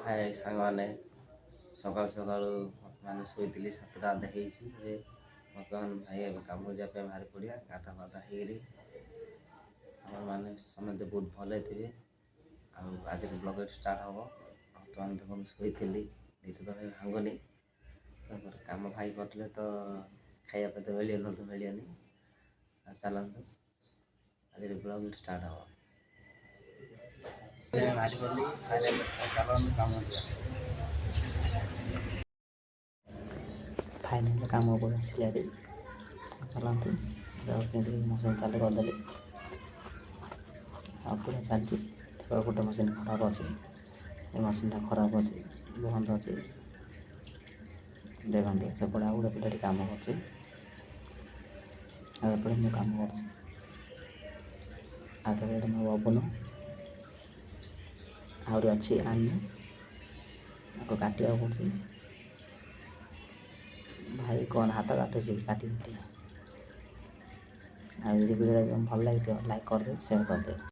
ହାଏ ସାଙ୍ଗମାନେ, ସକାଳୁ ସକାଳୁ ମାନେ ଶୋଇଥିଲି 7ଟା ଅଧେ ହେଇଛି। ଏବେ ବର୍ତ୍ତମାନ ଭାଇ ଏବେ କାମକୁ ଯିବା ପାଇଁ ବାହାରି ପଡ଼ିବା। ଗାଧା ପାଧା ହେଇକରି ଆମମାନେ ସମସ୍ତେ ବହୁତ ଭଲ ଥିବେ। ଆଉ ଆଜିର ବ୍ଲଗ୍ ଷ୍ଟାର୍ଟ ହେବ। ବର୍ତ୍ତମାନ ଦେଖନ୍ତୁ ଶୋଇଥିଲି, ନିଦ ତ ଭାଙ୍ଗୁନି। ତାପରେ କାମ ଭାଇ କରିଲେ ତ ଖାଇବା ପାଇଁ ତ ମିଳିବନି। ଚାଲନ୍ତୁ ଆଜିର ବ୍ଲଗ୍ ଷ୍ଟାର୍ଟ ହେବ। ବାହାରି ପଡ଼ିଲି, ଚାଲନ୍ତୁ କାମ ଯିବା। ଫାଇନାଲ୍ କାମ ଉପରେ ଆସିଲାରେ ଚାଲନ୍ତୁ କେମିତି ମେସିନ୍ ଚାଲୁ କରିଦେଲି। ଆଉ ପୁରା ଚାଲିଛି। ଗୋଟେ ମେସିନ୍ ଖରାପ ଅଛି, ଏ ମେସିନ୍ଟା ଖରାପ ଅଛି, ବନ୍ଦ ଅଛି। ଦେଖନ୍ତୁ ସେପଟେ ଆଉ ଗୋଟେ ପିଲାଟି କାମ କରୁଛି, ଆଉ ଏପଟେ ମୁଁ କାମ କରୁଛି। ଆଉ ଥରେ ଏଇଟା ମୋ ପବନ ଆହୁରି ଅଛି ଆଣିନି, ଆକୁ କାଟିବାକୁ ପଡ଼ୁଛି। ଭାଇ କ'ଣ ହାତ କାଟୁଛି କାଟି। ଆଉ ଯଦି ଭିଡ଼ିଓଟା ଭଲ ଲାଗିଥିବ ଲାଇକ୍ କରିଦିଅ, ସେୟାର କରିଦିଅ।